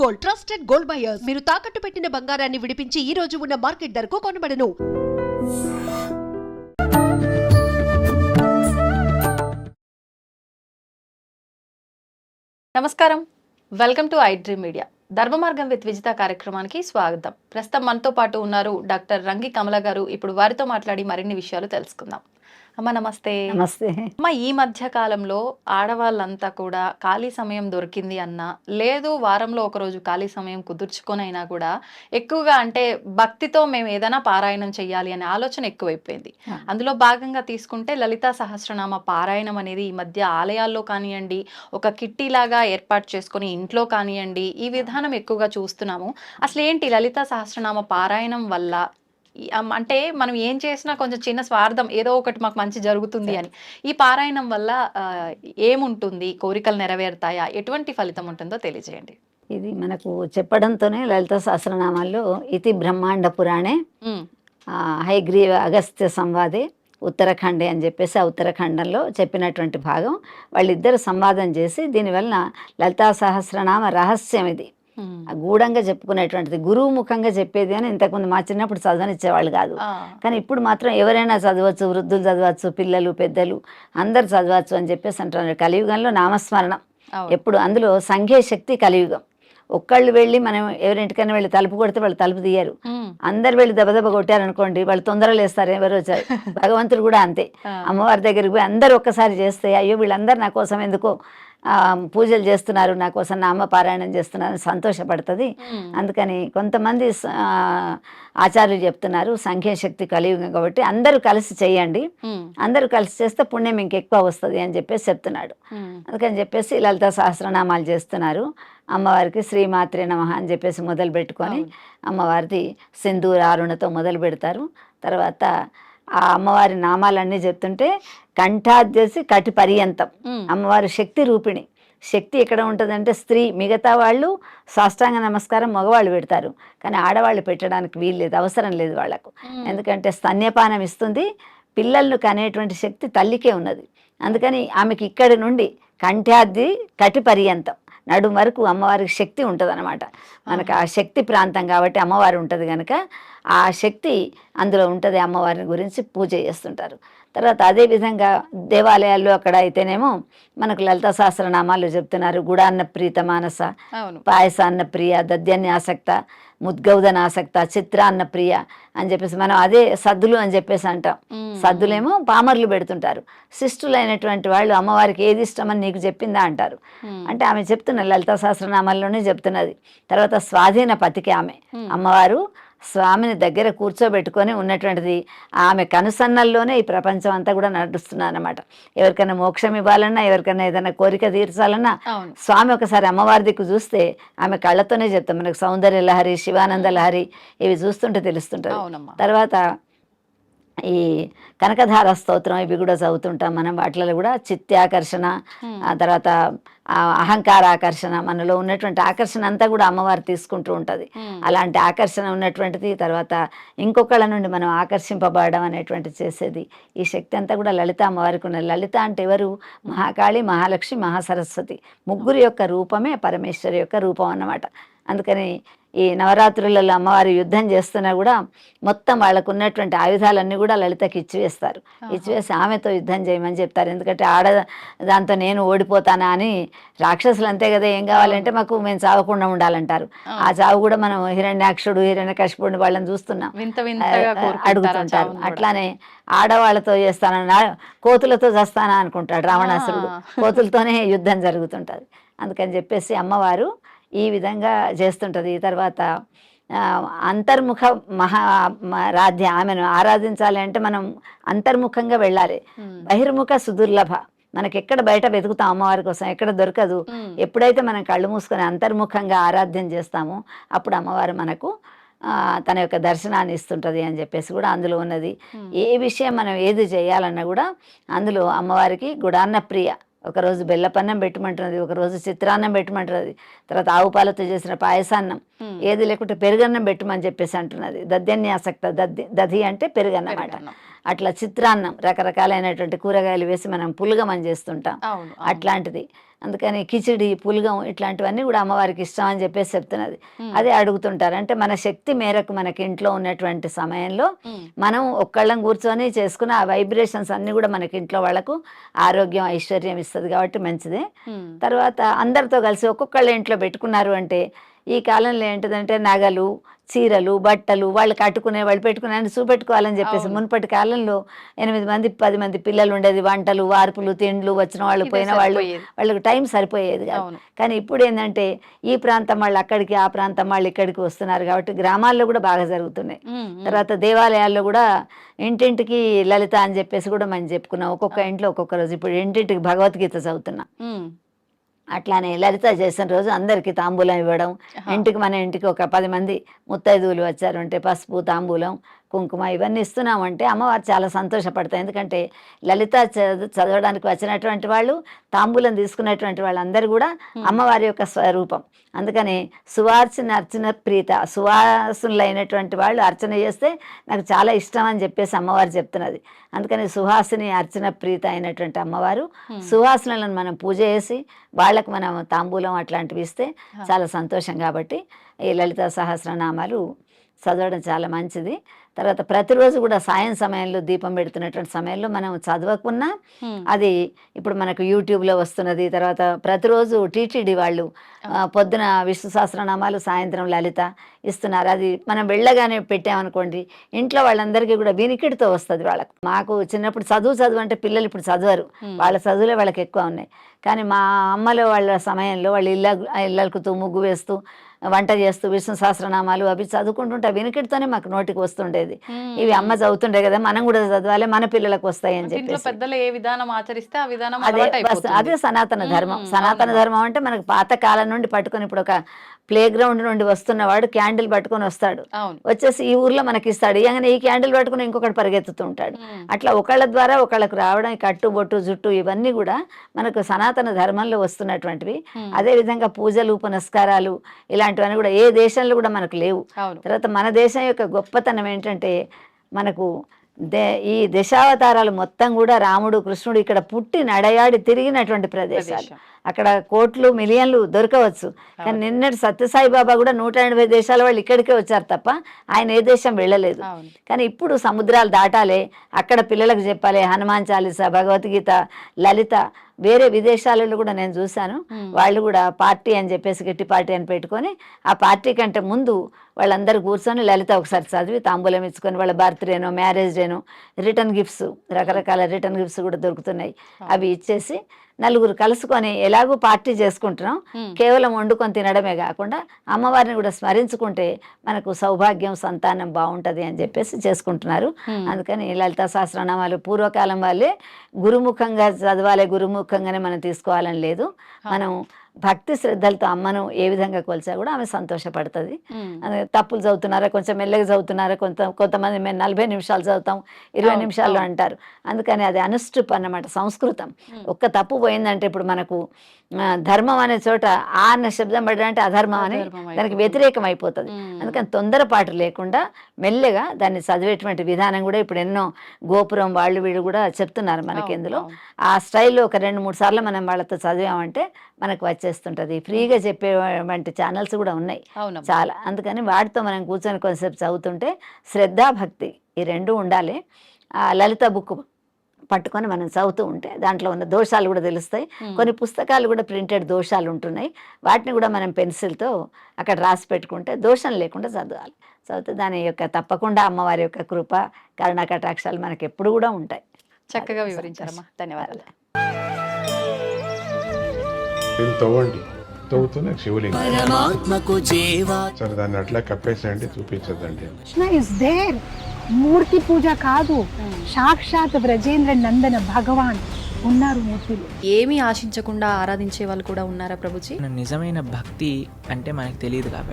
Gold, trusted gold buyers. మీరు తాకట్టు పెట్టిన బంగారాన్ని విడిపించి ఈ రోజు ఉన్న మార్కెట్ ధరకు కొనబడను. నమస్కారం, welcome to I dream media. ధర్మ మార్గం విత్ విజిత కార్యక్రమానికి స్వాగతం. ప్రస్తుతం మనతో పాటు ఉన్నారు డాక్టర్ రంగి కమల గారు. ఇప్పుడు వారితో మాట్లాడి మరిన్ని విషయాలు తెలుసుకుందాం. అమ్మ నమస్తే. నమస్తే. అమ్మ, ఈ మధ్య కాలంలో ఆడవాళ్ళంతా కూడా ఖాళీ సమయం దొరికింది అన్నా, లేదు వారంలో ఒకరోజు ఖాళీ సమయం కుదుర్చుకొని అయినా కూడా ఎక్కువగా అంటే భక్తితో మేము ఏదైనా పారాయణం చెయ్యాలి అనే ఆలోచన ఎక్కువైపోయింది. అందులో భాగంగా తీసుకుంటే లలితా సహస్రనామ పారాయణం అనేది ఈ మధ్య ఆలయాల్లో కానివ్వండి, ఒక కిట్టి లాగా ఏర్పాటు చేసుకొని ఇంట్లో కానివ్వండి, ఈ విధానం ఎక్కువగా చూస్తున్నాము. అసలు ఏంటి లలితా సహస్రనామ పారాయణం వల్ల అంటే మనం ఏం చేసినా కొంచెం చిన్న స్వార్థం, ఏదో ఒకటి మాకు మంచి జరుగుతుంది అని. ఈ పారాయణం వల్ల ఏముంటుంది? కోరికలు నెరవేరుతాయా? ఎటువంటి ఫలితం ఉంటుందో తెలియజేయండి. ఇది మనకు చెప్పడంతోనే లలిత సహస్రనామాల్లో ఇతి బ్రహ్మాండ పురాణే హైగ్రీవ అగస్త్య సంవాదే ఉత్తరాఖండే అని చెప్పేసి ఆ ఉత్తరాఖండంలో చెప్పినటువంటి భాగం. వాళ్ళిద్దరు సంవాదం చేసి దీనివల్ల లలితా సహస్రనామ రహస్యం ఇది గూఢంగా చెప్పుకునేటువంటిది, గురువు ముఖంగా చెప్పేది అని ఇంతకుముందు మా చిన్నప్పుడు చదవనిచ్చేవాళ్ళు కాదు. కానీ ఇప్పుడు మాత్రం ఎవరైనా చదవచ్చు, వృద్ధులు చదవచ్చు, పిల్లలు పెద్దలు అందరు చదవచ్చు అని చెప్పేసి అంటున్నారు. కలియుగంలో నామస్మరణం ఎప్పుడు, అందులో సంఖ్యా శక్తి కలియుగం. ఒక్కళ్ళు వెళ్ళి మనం ఎవరింటికైనా వెళ్ళి తలుపు కొడితే వాళ్ళు తలుపు తీయరు. అందరు వెళ్ళి దెబ్బ కొట్టారనుకోండి, వాళ్ళు తొందరలు వేస్తారు ఎవరు వచ్చారు. భగవంతుడు కూడా అంతే, అమ్మవారి దగ్గరికి పోయి అందరు ఒక్కసారి చేస్తే అయ్యో వీళ్ళందరూ నా కోసం ఎందుకో పూజలు చేస్తున్నారు, నా కోసం నామ పారాయణం చేస్తున్నారు సంతోషపడుతుంది. అందుకని కొంతమంది ఆచార్యులు చెప్తున్నారు సంఖ్యాశక్తి కలియుగం కాబట్టి అందరూ కలిసి చేయండి, అందరూ కలిసి చేస్తే పుణ్యం ఇంకెక్కువ వస్తుంది అని చెప్పేసి చెప్తున్నాడు. అందుకని చెప్పేసి లలిత సహస్రనామాలు చేస్తున్నారు. అమ్మవారికి శ్రీమాత్రే నమః అని చెప్పేసి మొదలు పెట్టుకొని అమ్మవారిది సింధూర అరుణతో మొదలు పెడతారు. తర్వాత ఆ అమ్మవారి నామాలన్నీ చెప్తుంటే కంఠాద్యసి కటి పర్యంతం. అమ్మవారి శక్తి రూపిణి. శక్తి ఎక్కడ ఉంటుందంటే స్త్రీ, మిగతా వాళ్ళు సాష్టాంగ నమస్కారం మగవాళ్ళు పెడతారు, కానీ ఆడవాళ్ళు పెట్టడానికి వీలు లేదు, అవసరం లేదు వాళ్ళకు. ఎందుకంటే స్తన్యపానం ఇస్తుంది, పిల్లలను కనేటువంటి శక్తి తల్లికే ఉన్నది. అందుకని ఆమెకి ఇక్కడి నుండి కంఠాద్ది కటి పర్యంతం నడు వరకు అమ్మవారికి శక్తి ఉంటుంది అనమాట. మనకు ఆ శక్తి ప్రాంతం కాబట్టి అమ్మవారు ఉంటుంది కనుక ఆ శక్తి అందులో ఉంటుంది. అమ్మవారిని గురించి పూజ చేస్తుంటారు. తర్వాత అదేవిధంగా దేవాలయాల్లో అక్కడ అయితేనేమో మనకు లలిత సహస్రనామాలు చెప్తున్నారు. గుడాన్న ప్రీత మానస, పాయసాన్న ప్రియ, దద్యాన్యాసక్త, ముద్గౌదనాసక్త, చిత్రాన్న ప్రియ అని చెప్పేసి మనం అదే సద్దులు అని చెప్పేసి అంటాం. సద్దులేమో పామర్లు పెడుతుంటారు. శిష్టులైనటువంటి వాళ్ళు అమ్మవారికి ఏది ఇష్టమని నీకు చెప్పిందా అంటారు. అంటే ఆమె చెప్తున్నది లలిత సహస్రనామాల్లోనే చెప్తున్నది. తర్వాత స్వాధీన పతికి ఆమె అమ్మవారు స్వామిని దగ్గర కూర్చోబెట్టుకొని ఉన్నటువంటిది. ఆమె కనుసన్నల్లోనే ఈ ప్రపంచం అంతా కూడా నడుస్తున్నా అనమాట. ఎవరికైనా మోక్షం ఇవ్వాలన్నా, ఎవరికైనా ఏదైనా కోరిక తీర్చాలన్నా స్వామి ఒకసారి అమ్మవారి దిక్కు చూస్తే ఆమె కళ్ళతోనే చెప్తాం. మనకు సౌందర్య లహరి, శివానంద లహరి ఇవి చూస్తుంటే తెలుస్తుంటుంది. తర్వాత ఈ కనకధార స్తోత్రం ఇవి కూడా చదువుతుంటాం మనం. వాటిలో కూడా చిత్తాకర్షణ, ఆ తర్వాత అహంకార ఆకర్షణ, మనలో ఉన్నటువంటి ఆకర్షణ అంతా కూడా అమ్మవారు తీసుకుంటూ ఉంటుంది. అలాంటి ఆకర్షణ ఉన్నటువంటిది. తర్వాత ఇంకొకళ్ళ నుండి మనం ఆకర్షింపబడడం అనేటువంటిది చేసేది ఈ శక్తి అంతా కూడా లలిత అమ్మవారికి ఉన్నది. లలిత అంటే ఎవరు? మహాకాళి, మహాలక్ష్మి, మహాసరస్వతి ముగ్గురు యొక్క రూపమే పరమేశ్వరి యొక్క రూపం అన్నమాట. అందుకని ఈ నవరాత్రులలో అమ్మవారి యుద్ధం చేస్తున్నా కూడా మొత్తం వాళ్ళకు ఉన్నటువంటి ఆయుధాలన్నీ కూడా లలితకి ఇచ్చివేస్తారు. ఇచ్చివేసి ఆమెతో యుద్ధం చేయమని చెప్తారు. ఎందుకంటే దాంతో నేను ఓడిపోతానా అని రాక్షసులు అంతే కదా, ఏం కావాలంటే మాకు మేము చావకుండా ఉండాలంటారు. ఆ చావు కూడా మనం హిరణ్యాక్షుడు, హిరణ్యకశిపుడు వాళ్ళని చూస్తున్నాం, అడుగుతుంటారు. అట్లానే ఆడవాళ్ళతో చేస్తానన్నా కోతులతో చేస్తానా అనుకుంటాడు రావణాసురుడు. కోతులతోనే యుద్ధం జరుగుతుంటుంది. అందుకని చెప్పేసి అమ్మవారు ఈ విధంగా చేస్తుంటుంది. తర్వాత అంతర్ముఖ రాధ్య, ఆమెను ఆరాధించాలి అంటే మనం అంతర్ముఖంగా వెళ్ళాలి. బహిర్ముఖ సుదుర్లభ, మనకి ఎక్కడ బయట వెతుకుతాం అమ్మవారి కోసం, ఎక్కడ దొరకదు. ఎప్పుడైతే మనం కళ్ళు మూసుకొని అంతర్ముఖంగా ఆరాధ్యం చేస్తామో అప్పుడు అమ్మవారు మనకు తన యొక్క దర్శనాన్ని ఇస్తుంటుంది అని చెప్పేసి కూడా అందులో ఉన్నది. ఏ విషయం మనం ఏది చేయాలన్నా కూడా అందులో అమ్మవారికి గుడాన్న ప్రియ. ఒకరోజు బెల్లపన్నం పెట్టమంటున్నది, ఒకరోజు చిత్రాన్నం పెట్టమంటున్నది, తర్వాత ఆవు పాలతో చేసిన పాయసాన్నం, ఏది లేకుంటే పెరుగన్నం పెట్టమని చెప్పేసి అంటున్నది. దద్యాన్యాసక్త, దధి అంటే పెరుగన్నం అన్నమాట. అట్లా చిత్రాన్నం రకరకాలైనటువంటి కూరగాయలు వేసి మనం పులుగమని చేస్తుంటాం, అట్లాంటిది. అందుకని కిచిడి, పులగం ఇట్లాంటివన్నీ కూడా అమ్మవారికి ఇష్టం అని చెప్పేసి చెప్తున్నది. అదే అడుగుతుంటారు. అంటే మన శక్తి మేరకు మనకి ఇంట్లో ఉన్నటువంటి సమయంలో మనం ఒక్కళ్ళం కూర్చొని చేసుకున్న ఆ వైబ్రేషన్స్ అన్నీ కూడా మనకి ఇంట్లో వాళ్ళకు ఆరోగ్యం, ఐశ్వర్యం ఇస్తుంది కాబట్టి మంచిదే. తర్వాత అందరితో కలిసి ఒక్కొక్కళ్ళ ఇంట్లో పెట్టుకున్నారు అంటే ఈ కాలంలో ఏంటిదంటే నగలు, చీరలు, బట్టలు వాళ్ళు కట్టుకునే వాళ్ళు పెట్టుకునే అని చూపెట్టుకోవాలని చెప్పేసి మునుపటి కాలంలో 8 మంది 10 మంది పిల్లలు ఉండేది. వంటలు, వార్పులు, తిండ్లు, వచ్చిన వాళ్ళు పోయిన వాళ్ళు వాళ్ళకి టైం సరిపోయేది కాదు. కానీ ఇప్పుడు ఏంటంటే ఈ ప్రాంతం వాళ్ళు అక్కడికి, ఆ ప్రాంతం వాళ్ళు ఇక్కడికి వస్తున్నారు కాబట్టి గ్రామాల్లో కూడా బాగా జరుగుతున్నాయి. తర్వాత దేవాలయాల్లో కూడా ఇంటింటికి లలిత అని చెప్పేసి కూడా మనం చెప్పుకున్నాం. ఒక్కొక్క ఇంట్లో ఒక్కొక్క రోజు ఇప్పుడు ఇంటింటికి భగవద్గీత చదువుతున్నాం. అట్లానే లలిత చేసిన రోజు అందరికీ తాంబూలం ఇవ్వడం, ఇంటికి మన ఇంటికి ఒక 10 మంది ముత్తైదువులు వచ్చారు అంటే పసుపు, తాంబూలం, కుంకుమ ఇవన్నీ ఇస్తున్నామంటే అమ్మవారు చాలా సంతోషపడతాయి. ఎందుకంటే లలిత చదవడానికి వచ్చినటువంటి వాళ్ళు, తాంబూలం తీసుకున్నటువంటి వాళ్ళందరూ కూడా అమ్మవారి యొక్క స్వరూపం. అందుకని అర్చన ప్రీత, సువాసులైనటువంటి వాళ్ళు అర్చన చేస్తే నాకు చాలా ఇష్టం అని చెప్పేసి అమ్మవారు చెప్తున్నది. అందుకని సుహాసిని అర్చన ప్రీత అయినటువంటి అమ్మవారు సువాసనలను మనం పూజ చేసి వాళ్ళకు మనం తాంబూలం అట్లాంటివి ఇస్తే చాలా సంతోషం. కాబట్టి ఈ లలిత సహస్రనామాలు చదవడం చాలా మంచిది. తర్వాత ప్రతిరోజు కూడా సాయం సమయంలో దీపం పెడుతున్నటువంటి సమయంలో మనం చదవకున్నా అది ఇప్పుడు మనకు యూట్యూబ్లో వస్తున్నది. తర్వాత ప్రతిరోజు టీటీడీ వాళ్ళు పొద్దున విష్ణు సహస్రనామాలు, సాయంత్రం లలిత ఇస్తున్నారు. అది మనం వెళ్ళగానే పెట్టామనుకోండి ఇంట్లో వాళ్ళందరికీ కూడా వినికిడితో వస్తుంది వాళ్ళకు. మాకు చిన్నప్పుడు చదువు అంటే పిల్లలు ఇప్పుడు చదవరు, వాళ్ళ చదువులే వాళ్ళకి ఎక్కువ ఉన్నాయి. కానీ మా అమ్మలో వాళ్ళ సమయంలో వాళ్ళు ఇళ్ళకుతూ, ముగ్గు వేస్తూ, వంట చేస్తూ విష్ణు సహస్రనామాలు అవి చదువుకుంటుంటే వినికిడితోనే మాకు నోటికి వస్తుండేది. ఇవి అమ్మ చదువుతుండే కదా, మనం కూడా చదవాలి, మన పిల్లలకు వస్తాయి అని చెప్పి. పెద్దలు ఏ విధానం ఆచరిస్తే ఆ విధానం అదే సనాతన ధర్మం. సనాతన ధర్మం అంటే మనకు పాత కాలం నుండి పట్టుకొని ఇప్పుడు ఒక ప్లే గ్రౌండ్ నుండి వస్తున్నవాడు క్యాండిల్ పట్టుకొని వస్తాడు, వచ్చేసి ఈ ఊర్లో మనకి ఇస్తాడు. ఇలాగనే ఈ క్యాండిల్ పట్టుకుని ఇంకొకటి పరిగెత్తుతూ ఉంటాడు. అట్లా ఒకళ్ళ ద్వారా ఒకళ్ళకు రావడం, కట్టు, బొట్టు, జుట్టు ఇవన్నీ కూడా మనకు సనాతన ధర్మంలో వస్తున్నటువంటివి. అదే విధంగా పూజలు, పునస్కారాలు ఇలాంటివన్నీ కూడా ఏ దేశంలో కూడా మనకు లేవు. తర్వాత మన దేశం యొక్క గొప్పతనం ఏంటంటే మనకు ఈ దశావతారాలు మొత్తం కూడా రాముడు, కృష్ణుడు ఇక్కడ పుట్టి నడయాడి తిరిగినటువంటి ప్రదేశాలు. అక్కడ కోట్లు, మిలియన్లు దొరకవచ్చు, కానీ నిన్నటి సత్యసాయి బాబా కూడా 180 దేశాల వాళ్ళు ఇక్కడికే వచ్చారు తప్ప ఆయన ఏ దేశం వెళ్ళలేదు. కానీ ఇప్పుడు సముద్రాలు దాటాలి, అక్కడ పిల్లలకు చెప్పాలి హనుమాన్ చాలీసా, భగవద్గీత, లలిత. వేరే విదేశాలలో కూడా నేను చూశాను, వాళ్ళు కూడా పార్టీ అని చెప్పేసి గట్టి పార్టీ అని పెట్టుకొని ఆ పార్టీ కంటే ముందు వాళ్ళందరూ కూర్చొని లలిత ఒకసారి చదివి తాంబూలం ఇచ్చుకొని వాళ్ళ బర్త్డేనో, మ్యారేజ్ డేనో రిటర్న్ గిఫ్ట్స్, రకరకాల రిటర్న్ గిఫ్ట్స్ కూడా దొరుకుతున్నాయి, అవి ఇచ్చేసి నలుగురు కలుసుకొని ఎలాగూ పార్టీ చేసుకుంటున్నాం, కేవలం వండుకొని తినడమే కాకుండా అమ్మవారిని కూడా స్మరించుకుంటే మనకు సౌభాగ్యం, సంతానం బాగుంటది అని చెప్పేసి చేసుకుంటున్నారు. అందుకని లలితా సహస్రనామాలు పూర్వకాలం వాళ్ళే గురుముఖంగా చదవాలి, గురుముఖంగానే మనం తీసుకోవాలని లేదు. మనం భక్తి శ్రద్ధలతో అమ్మను ఏ విధంగా కొలిచా కూడా ఆమె సంతోషపడుతుంది. తప్పులు చదువుతున్నారా, కొంచెం మెల్లగా చదువుతున్నారా, కొంతమంది మేము 40 నిమిషాలు చదువుతాం, 20 నిమిషాల్లో అంటారు. అందుకని అది అనుష్ఠుప్ అన్నమాట, సంస్కృతం. ఒక్క తప్పు పోయిందంటే ఇప్పుడు మనకు ధర్మం అనే చోట ఆ అన్న శబ్దం పడాలంటే అధర్మం అని దానికి వ్యతిరేకం అయిపోతుంది. అందుకని తొందరపాటు లేకుండా మెల్లగా దాన్ని చదివేటువంటి విధానం కూడా ఇప్పుడు ఎన్నో గోపురం వాళ్ళు వీళ్ళు కూడా చెప్తున్నారు మనకి. ఇందులో ఆ స్టైల్లో ఒక 2-3 సార్లు మనం వాళ్ళతో చదివామంటే మనకు వచ్చేస్తుంటది. ఫ్రీగా చెప్పేటువంటి ఛానల్స్ కూడా ఉన్నాయి చాలా. అందుకని వాటితో మనం కూర్చొని కొంతసేపు చదువుతుంటే శ్రద్ధ, భక్తి ఈ 2 ఉండాలి. ఆ లలిత బుక్ పట్టుకొని మనం చదువుతూ ఉంటే దాంట్లో ఉన్న దోషాలు కూడా తెలుస్తాయి. కొన్ని పుస్తకాలు కూడా ప్రింటెడ్ దోషాలు ఉంటున్నాయి, వాటిని కూడా మనం పెన్సిల్తో అక్కడ రాసి పెట్టుకుంటే దోషం లేకుండా చదవాలి. చదివితే దాని యొక్క తప్పకుండా అమ్మవారి యొక్క కృప, కరుణ కటాక్షాలు మనకి ఎప్పుడు కూడా ఉంటాయి. చక్కగా వివరించారమ్మా, ధన్యవాదాలు. తవ్వండి, తవ్వుతూనే శివలింగం సరే దాన్ని అట్లా కప్పేసేయండి, చూపించదండి. కృష్ణ ఇస్ దేర్, మూర్తి పూజ కాదు, సాక్షాత్ బ్రజేంద్ర నందన భగవాన్ ఉన్నారు మూర్తిలో. ఏమీ ఆశించకుండా ఆరాధించే వాళ్ళు కూడా ఉన్నారా ప్రభుజీ? నిజమైన భక్తి అంటే మనకు తెలియదు కాబట్టి